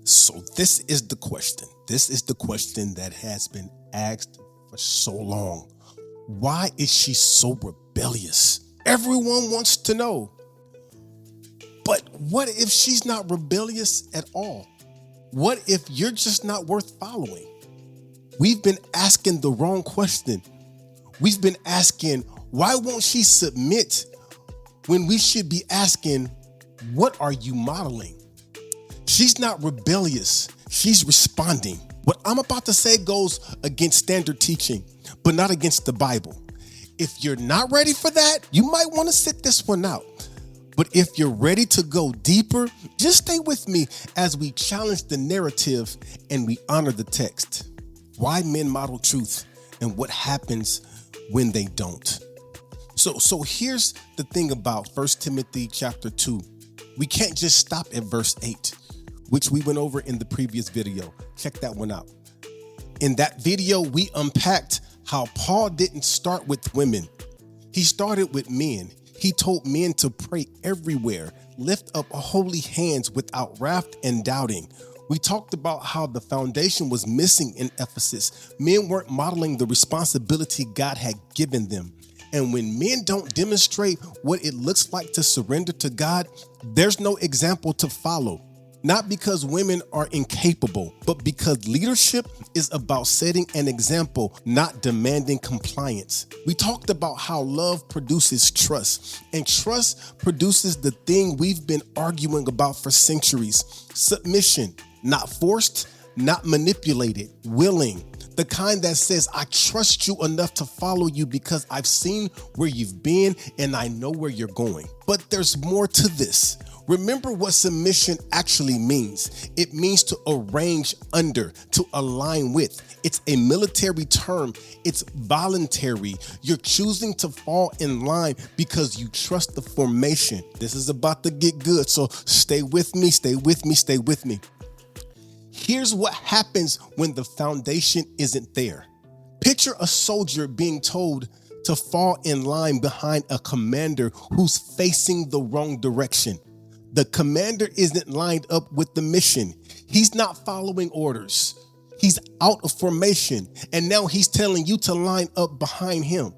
So this is the question. This is the question that has been asked for so long. Why is she so rebellious? Everyone wants to know. But what if she's not rebellious at all? What if you're just not worth following? We've been asking the wrong question. We've been asking, why won't she submit, when we should be asking, what are you modeling? She's not rebellious. She's responding. What I'm about to say goes against standard teaching, but not against the Bible. If you're not ready for that, you might want to sit this one out. But if you're ready to go deeper, just stay with me as we challenge the narrative and we honor the text. Why men model truth and what happens when they don't. So here's the thing about 1 Timothy chapter 2. We can't just stop at verse 8, which we went over in the previous video. Check that one out. In that video, we unpacked how Paul didn't start with women. He started with men. He told men to pray everywhere, lift up holy hands without wrath and doubting. We talked about how the foundation was missing in Ephesus. Men weren't modeling the responsibility God had given them. And when men don't demonstrate what it looks like to surrender to God, there's no example to follow. Not because women are incapable, but because leadership is about setting an example, not demanding compliance. We talked about how love produces trust, and trust produces the thing we've been arguing about for centuries: submission, not forced, not manipulated, willing. The kind that says, I trust you enough to follow you because I've seen where you've been and I know where you're going. But there's more to this. Remember what submission actually means. It means to arrange under, to align with. It's a military term. It's voluntary. You're choosing to fall in line because you trust the formation. This is about to get good, so stay with me, stay with me, stay with me. Here's what happens when the foundation isn't there. Picture a soldier being told to fall in line behind a commander who's facing the wrong direction. The commander isn't lined up with the mission. He's not following orders. He's out of formation, and now he's telling you to line up behind him.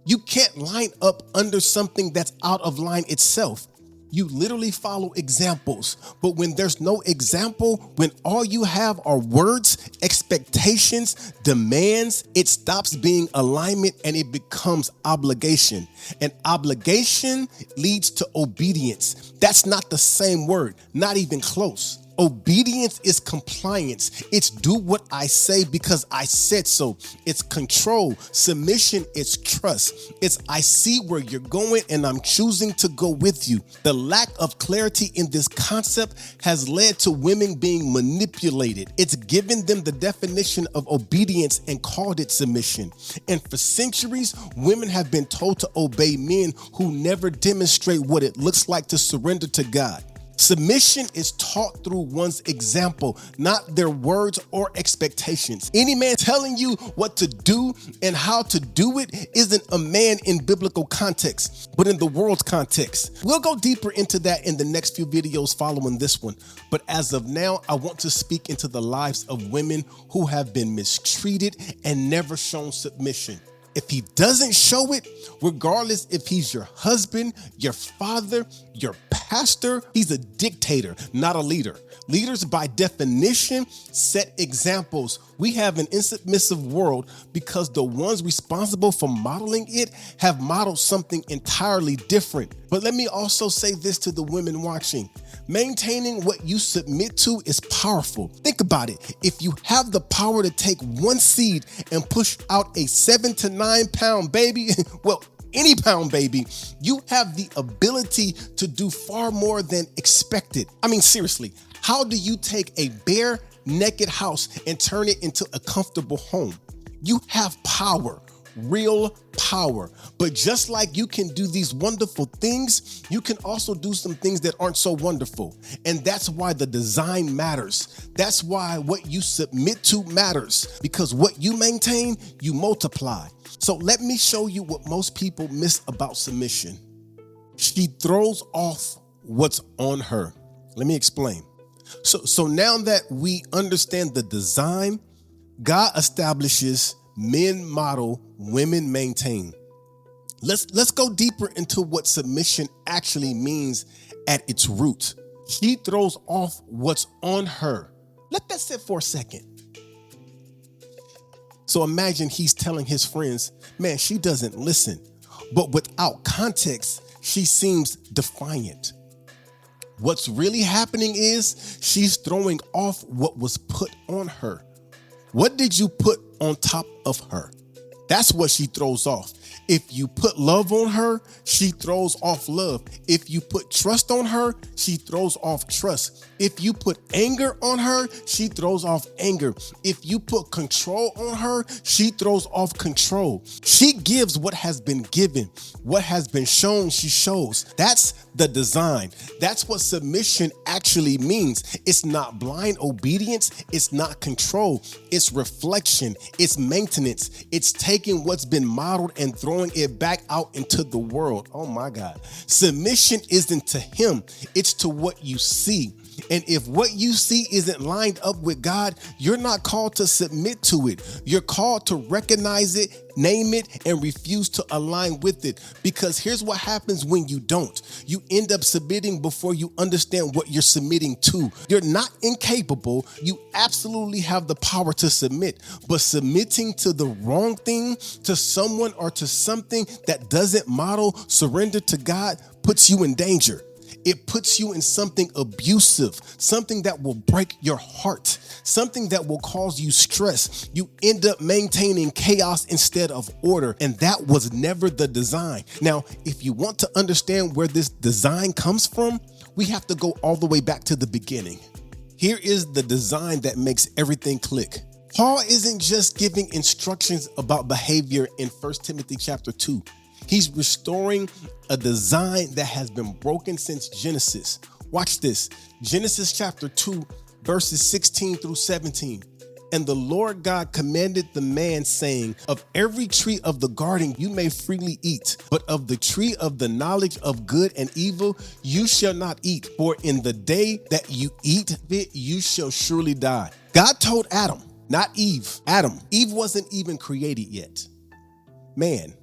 You can't line up under something that's out of line itself. You literally follow examples, but when there's no example, when all you have are words, expectations, demands, it stops being alignment and it becomes obligation. And obligation leads to obedience. That's not the same word, not even close. Obedience is compliance. It's do what I say because I said so. It's control. Submission is trust. It's I see where you're going and I'm choosing to go with you. The lack of clarity in this concept has led to women being manipulated. It's given them the definition of obedience and called it submission. And for centuries, women have been told to obey men who never demonstrate what it looks like to surrender to God. Submission is taught through one's example, not their words or expectations. Any man telling you what to do and how to do it isn't a man in biblical context, but in the world's context. We'll go deeper into that in the next few videos following this one. But as of now, I want to speak into the lives of women who have been mistreated and never shown submission. If he doesn't show it, regardless if he's your husband, your father, your pastor, he's a dictator, not a leader. Leaders, by definition, set examples. We have an insubmissive world because the ones responsible for modeling it have modeled something entirely different. But let me also say this to the women watching. Maintaining what you submit to is powerful. Think about it. If you have the power to take one seed and push out a 7 to 9 pound baby, well, any pound baby, you have the ability to do far more than expected. I mean, seriously, how do you take a bare, naked house and turn it into a comfortable home? You have power. Real power. But just like you can do these wonderful things, you can also do some things that aren't so wonderful. And that's why the design matters. That's why what you submit to matters, because what you maintain, you multiply. So let me show you what most people miss about submission. She throws off what's on her. Let me explain. So now that we understand the design, God establishes men model, women maintain. Let's go deeper into what submission actually means at its root. She throws off what's on her. Let that sit for a second. So imagine he's telling his friends, man, she doesn't listen. But without context, she seems defiant. What's really happening is she's throwing off what was put on her. What did you put on top of her? That's what she throws off. If you put love on her, she throws off love. If you put trust on her, she throws off trust. If you put anger on her, she throws off anger. If you put control on her, she throws off control. She gives what has been given. What has been shown, she shows. That's the design. That's what submission actually means. It's not blind obedience. It's not control. It's reflection. It's maintenance. It's taking what's been modeled and throwing it back out into the world. Oh my God. Submission isn't to him. It's to what you see. And if what you see isn't lined up with God, you're not called to submit to it. You're called to recognize it, name it, and refuse to align with it. Because here's what happens when you don't. You end up submitting before you understand what you're submitting to. You're not incapable. You absolutely have the power to submit. But submitting to the wrong thing, to someone or to something that doesn't model surrender to God puts you in danger. It puts you in something abusive, something that will break your heart, something that will cause you stress. You end up maintaining chaos instead of order, and that was never the design. Now, if you want to understand where this design comes from, we have to go all the way back to the beginning. Here is the design that makes everything click. Paul isn't just giving instructions about behavior in 1 Timothy chapter 2. He's restoring a design that has been broken since Genesis. Watch this. Genesis chapter 2, verses 16 through 17. And the Lord God commanded the man, saying, of every tree of the garden you may freely eat, but of the tree of the knowledge of good and evil you shall not eat, for in the day that you eat of it you shall surely die. God told Adam, not Eve. Adam. Eve wasn't even created yet. Man,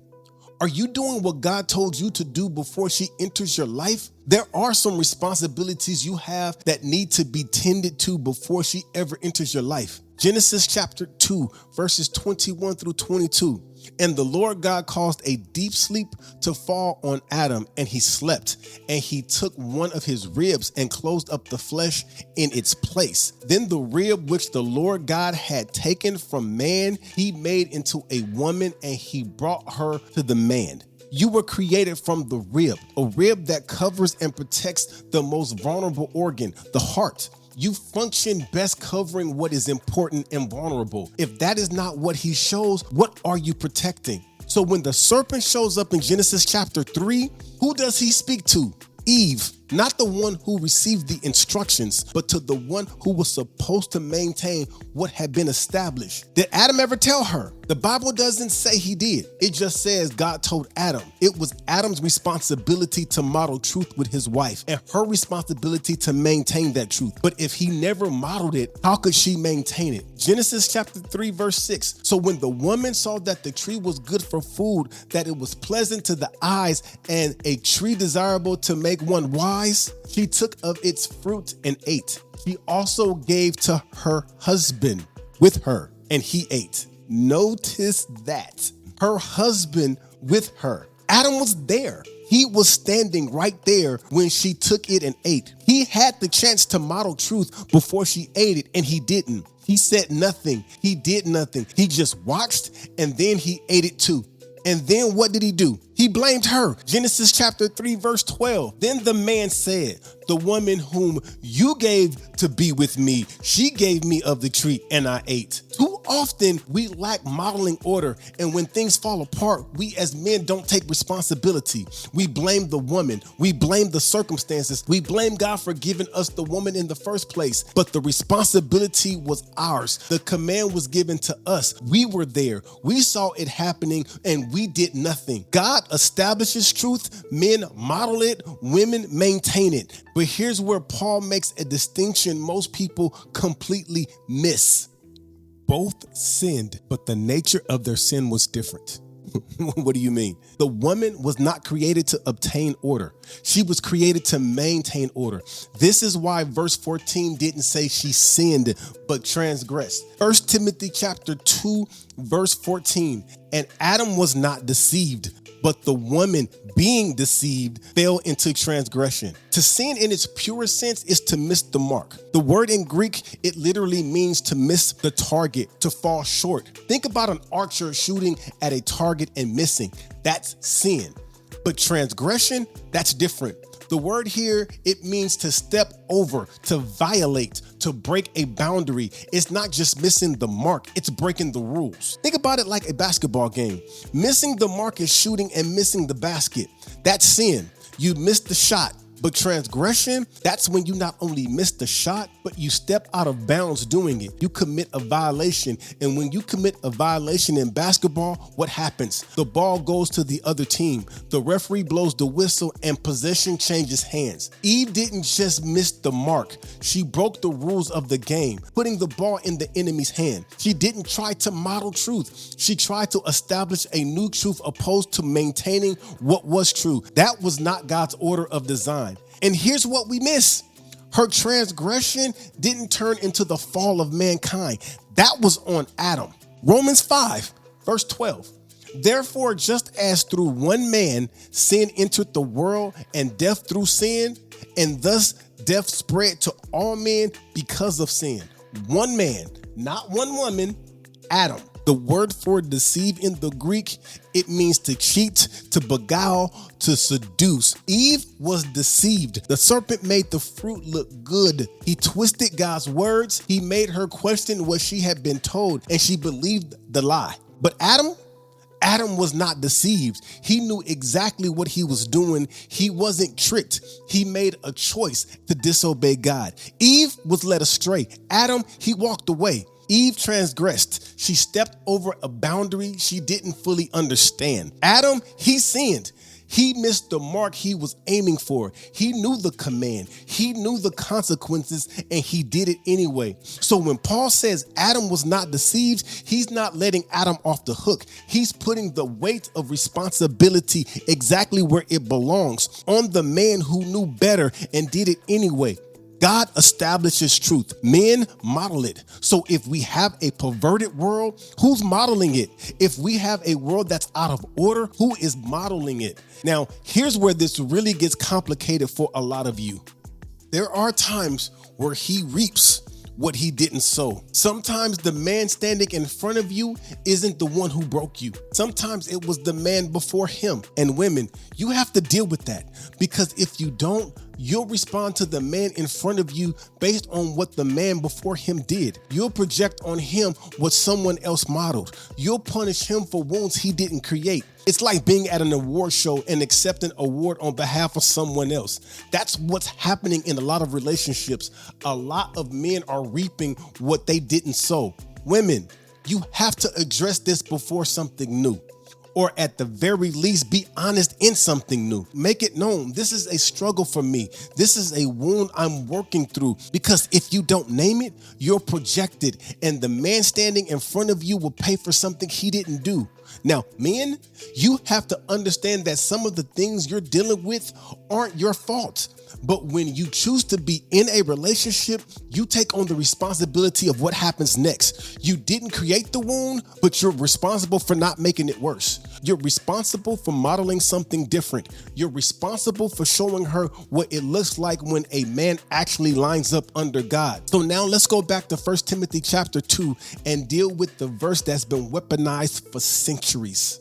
are you doing what God told you to do before she enters your life? There are some responsibilities you have that need to be tended to before she ever enters your life. Genesis chapter 2, verses 21 through 22. And the Lord God caused a deep sleep to fall on Adam, and he slept. And he took one of his ribs and closed up the flesh in its place. Then the rib which the Lord God had taken from man, he made into a woman, and he brought her to the man. You were created from the rib, a rib that covers and protects the most vulnerable organ, the heart. You function best covering what is important and vulnerable. If that is not what he shows, what are you protecting? So when the serpent shows up in Genesis chapter 3, who does he speak to? Eve, not the one who received the instructions, but to the one who was supposed to maintain what had been established. Did Adam ever tell her? The Bible doesn't say he did. It just says God told Adam. It was Adam's responsibility to model truth with his wife and her responsibility to maintain that truth. But if he never modeled it, how could she maintain it? Genesis chapter 3, verse 6. So when the woman saw that the tree was good for food, that it was pleasant to the eyes, and a tree desirable to make one wise, she took of its fruit and ate. She also gave to her husband with her, and he ate. Notice that. Her husband with her. Adam was there. He was standing right there when she took it and ate. He had the chance to model truth before she ate it, and he didn't. He said nothing. He did nothing. He just watched, and then he ate it too. And then what did he do? He blamed her. Genesis chapter 3, verse 12. Then the man said, the woman whom you gave to be with me, she gave me of the tree and I ate. Too often we lack modeling order, and when things fall apart, we as men don't take responsibility. We blame the woman. We blame the circumstances. We blame God for giving us the woman in the first place. But the responsibility was ours. The command was given to us. We were there. We saw it happening, and we did nothing. God establishes truth. Men model it. Women maintain it. But here's where Paul makes a distinction most people completely miss. Both sinned, but the nature of their sin was different. What do you mean? The woman was not created to obtain order. She was created to maintain order. This is why verse 14 didn't say she sinned, but transgressed. 1 Timothy chapter 2, verse 14. And Adam was not deceived, but the woman being deceived fell into transgression. To sin in its purest sense is to miss the mark. The word in Greek, it literally means to miss the target, to fall short. Think about an archer shooting at a target and missing. That's sin. But transgression, that's different. The word here, it means to step over, to violate, to break a boundary. It's not just missing the mark, it's breaking the rules. Think about it like a basketball game. Missing the mark is shooting and missing the basket. That's sin. You missed the shot. But transgression, that's when you not only miss the shot, but you step out of bounds doing it. You commit a violation. And when you commit a violation in basketball, what happens? The ball goes to the other team. The referee blows the whistle and possession changes hands. Eve didn't just miss the mark. She broke the rules of the game, putting the ball in the enemy's hand. She didn't try to model truth. She tried to establish a new truth opposed to maintaining what was true. That was not God's order of design. And here's what we miss. Her transgression didn't turn into the fall of mankind. That was on Adam. Romans 5, verse 12. Therefore, just as through one man sin entered the world, and death through sin, and thus death spread to all men because of sin. One man, not one woman, Adam. The word for deceive in the Greek, it means to cheat, to beguile, to seduce. Eve was deceived. The serpent made the fruit look good. He twisted God's words. He made her question what she had been told, and she believed the lie. But Adam was not deceived. He knew exactly what he was doing. He wasn't tricked. He made a choice to disobey God. Eve was led astray. Adam, he walked away. Eve transgressed. She stepped over a boundary she didn't fully understand. Adam, he sinned. He missed the mark he was aiming for. He knew the command. He knew the consequences, and he did it anyway. So when Paul says Adam was not deceived, he's not letting Adam off the hook. He's putting the weight of responsibility exactly where it belongs, on the man who knew better and did it anyway. God establishes truth. Men model it. So if we have a perverted world, who's modeling it? If we have a world that's out of order, who is modeling it? Now, here's where this really gets complicated for a lot of you. There are times where he reaps what he didn't sow. Sometimes the man standing in front of you isn't the one who broke you. Sometimes it was the man before him. And women, you have to deal with that, because if you don't, you'll respond to the man in front of you based on what the man before him did. You'll project on him what someone else modeled. You'll punish him for wounds he didn't create. It's like being at an award show and accepting an award on behalf of someone else. That's what's happening in a lot of relationships. A lot of men are reaping what they didn't sow. Women, you have to address this before something new. Or at the very least, be honest in something new. Make it known. This is a struggle for me. This is a wound I'm working through. Because if you don't name it, you're projected, and the man standing in front of you will pay for something he didn't do. Now, men, you have to understand that some of the things you're dealing with aren't your fault. But when you choose to be in a relationship, you take on the responsibility of what happens next. You didn't create the wound, but you're responsible for not making it worse. You're responsible for modeling something different. You're responsible for showing her what it looks like when a man actually lines up under God. So now let's go back to 1 Timothy chapter 2 and deal with the verse that's been weaponized for centuries.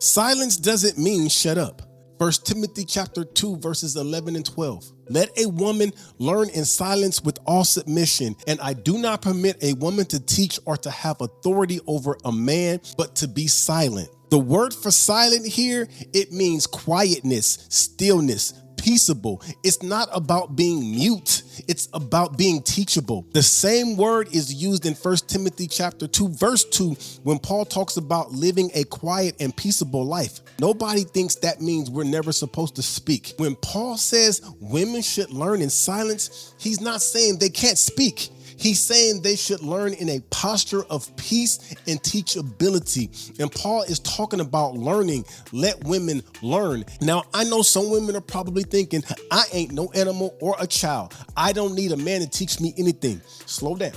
Silence doesn't mean shut up. 1 Timothy chapter 2 verses 11 and 12. Let a woman learn in silence with all submission. And I do not permit a woman to teach or to have authority over a man, but to be silent. The word for silent here, it means quietness, stillness, peaceable. It's not about being mute. It's about being teachable. The same word is used in 1 Timothy chapter 2, verse 2, when Paul talks about living a quiet and peaceable life. Nobody thinks that means we're never supposed to speak. When Paul says women should learn in silence, he's not saying they can't speak. He's saying they should learn in a posture of peace and teachability. And Paul is talking about learning. Let women learn. Now, I know some women are probably thinking, I ain't no animal or a child. I don't need a man to teach me anything. Slow down.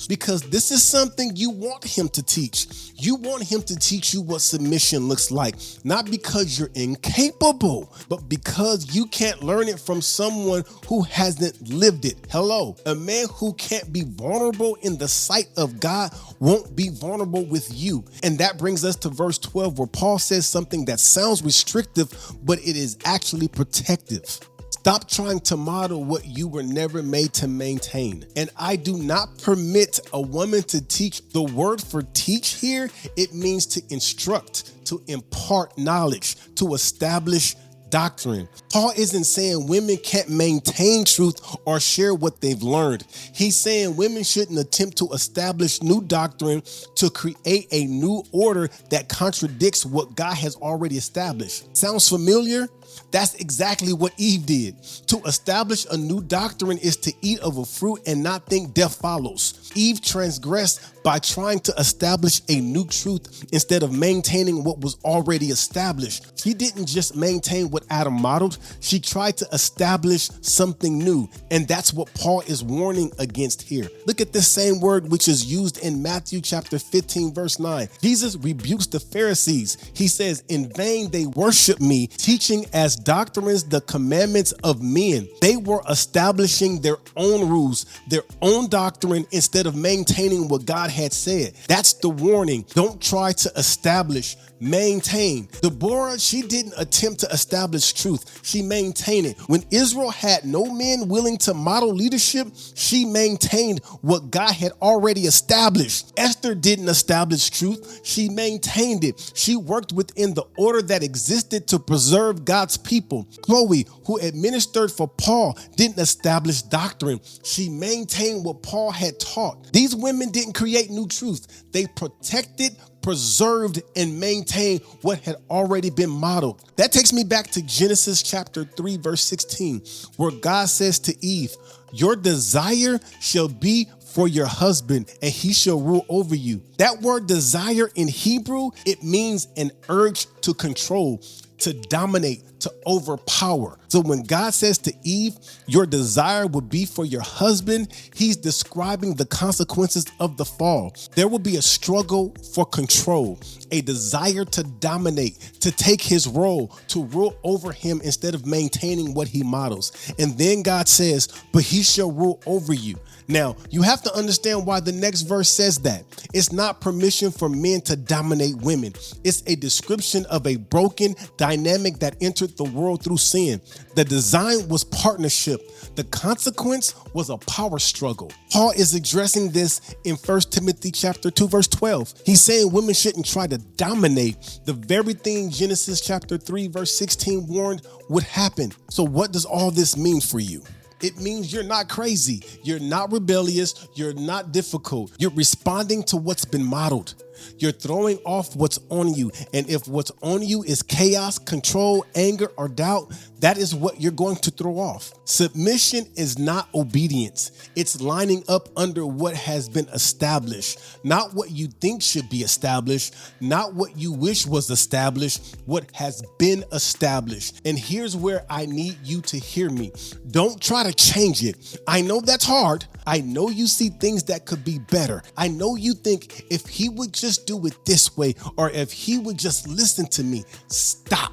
Because this is something you want him to teach. You want him to teach you what submission looks like, not because you're incapable, but because you can't learn it from someone who hasn't lived it. Hello, a man who can't be vulnerable in the sight of God won't be vulnerable with you. And that brings us to verse 12, where Paul says something that sounds restrictive, but it is actually protective. Stop trying to model what you were never made to maintain. And I do not permit a woman to teach. The word for teach here, it means to instruct, to impart knowledge, to establish doctrine. Paul isn't saying women can't maintain truth or share what they've learned. He's saying women shouldn't attempt to establish new doctrine to create a new order that contradicts what God has already established. Sounds familiar? That's exactly what Eve did. To establish a new doctrine is to eat of a fruit and not think death follows. Eve transgressed by trying to establish a new truth instead of maintaining what was already established. She didn't just maintain what Adam modeled, she tried to establish something new. And that's what Paul is warning against here. Look at this same word which is used in Matthew chapter 15, verse 9. Jesus rebukes the Pharisees. He says, in vain they worship me, teaching as doctrines the commandments of men. They were establishing their own rules, their own doctrine, instead of maintaining what God had said. That's the warning. Don't try to establish, maintain. Deborah, she didn't attempt to establish truth. She maintained it. When Israel had no men willing to model leadership, she maintained what God had already established. Esther didn't establish truth. She maintained it. She worked within the order that existed to preserve God's people. Chloe, who administered for Paul, didn't establish doctrine. She maintained what Paul had taught. These women didn't create new truth. They protected, preserved, and maintained what had already been modeled. That takes me back to Genesis chapter 3, verse 16, where God says to Eve, your desire shall be for your husband, and he shall rule over you. That word desire in Hebrew, it means an urge to control, to dominate, to overpower. So when God says to Eve, your desire would be for your husband, he's describing the consequences of the fall. There will be a struggle for control, a desire to dominate, to take his role, to rule over him instead of maintaining what he models. And then God says, but he shall rule over you. Now, you have to understand why the next verse says that. It's not permission for men to dominate women. It's a description of a broken dynamic that entered the world through sin. The design was partnership. The consequence was a power struggle. Paul is addressing this in 1 Timothy chapter 2, verse 12. He's saying women shouldn't try to dominate. The very thing Genesis chapter 3, verse 16 warned would happen. So what does all this mean for you? It means you're not crazy. You're not rebellious. You're not difficult. You're responding to what's been modeled. You're throwing off what's on you. And if what's on you is chaos, control, anger, or doubt, that is what you're going to throw off. Submission is not obedience. It's lining up under what has been established, not what you think should be established, not what you wish was established, what has been established. And here's where I need you to hear me. Don't try to change it. I know that's hard. I know you see things that could be better. I know you think if he would just do it this way, or if he would just listen to me. Stop.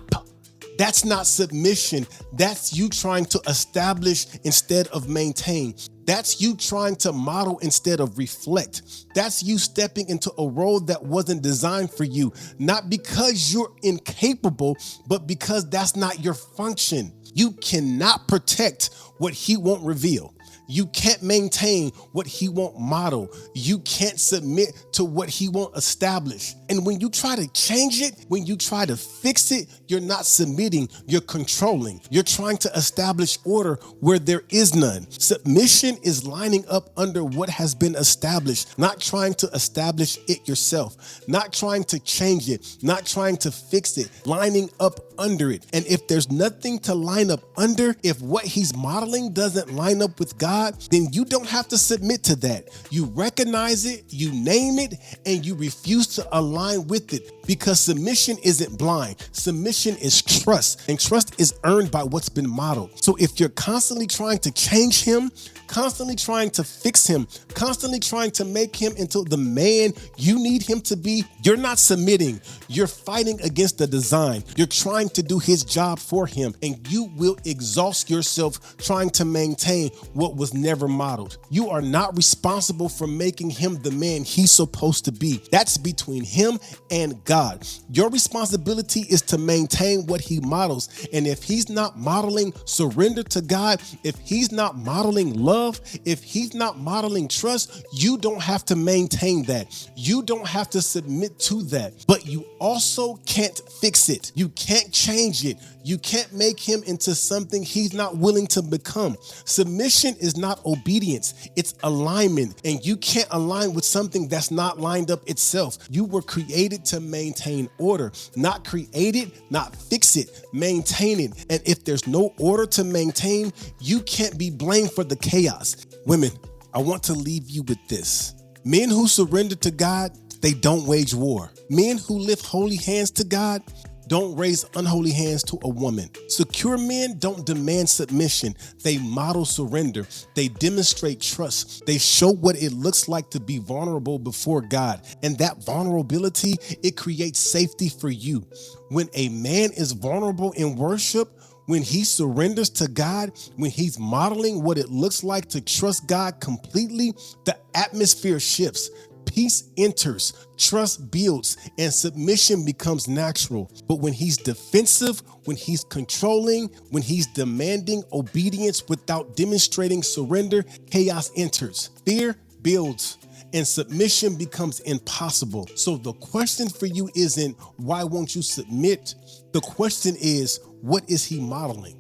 That's not submission. That's you trying to establish instead of maintain. That's you trying to model instead of reflect. That's you stepping into a role that wasn't designed for you, not because you're incapable, but because that's not your function. You cannot protect what he won't reveal. You can't maintain what he won't model. You can't submit to what he won't establish. And when you try to change it, when you try to fix it, you're not submitting, you're controlling. You're trying to establish order where there is none. Submission is lining up under what has been established, not trying to establish it yourself, not trying to change it, not trying to fix it, lining up under it. And if there's nothing to line up under, if what he's modeling doesn't line up with God, then you don't have to submit to that. You recognize it, you name it, and you refuse to align with it, because submission isn't blind. Submission is trust, and trust is earned by what's been modeled. So if you're constantly trying to change him, constantly trying to fix him, constantly trying to make him into the man you need him to be, you're not submitting. You're fighting against the design. You're trying to do his job for him, and you will exhaust yourself trying to maintain what was never modeled. You are not responsible for making him the man he's supposed to be. That's between him and God. Your responsibility is to maintain what he models. And if he's not modeling surrender to God, if he's not modeling love, if he's not modeling trust, you don't have to maintain that. You don't have to submit to that. But you also can't fix it. You can't change it. You can't make him into something he's not willing to become. Submission is not obedience, it's alignment. And you can't align with something that's not lined up itself. You were created to maintain order, not create it, not fix it, maintain it. And if there's no order to maintain, you can't be blamed for the chaos. Women, I want to leave you with this. Men who surrender to God, they don't wage war. Men who lift holy hands to God don't raise unholy hands to a woman. Secure men don't demand submission. They model surrender. They demonstrate trust. They show what it looks like to be vulnerable before God. And that vulnerability, it creates safety for you. When a man is vulnerable in worship, when he surrenders to God, when he's modeling what it looks like to trust God completely, the atmosphere shifts. Peace enters, trust builds, and submission becomes natural. But when he's defensive, when he's controlling, when he's demanding obedience without demonstrating surrender, chaos enters. Fear builds, and submission becomes impossible. So the question for you isn't, why won't you submit? The question is, what is he modeling?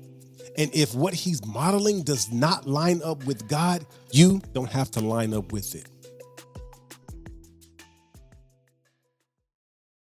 And if what he's modeling does not line up with God, you don't have to line up with it.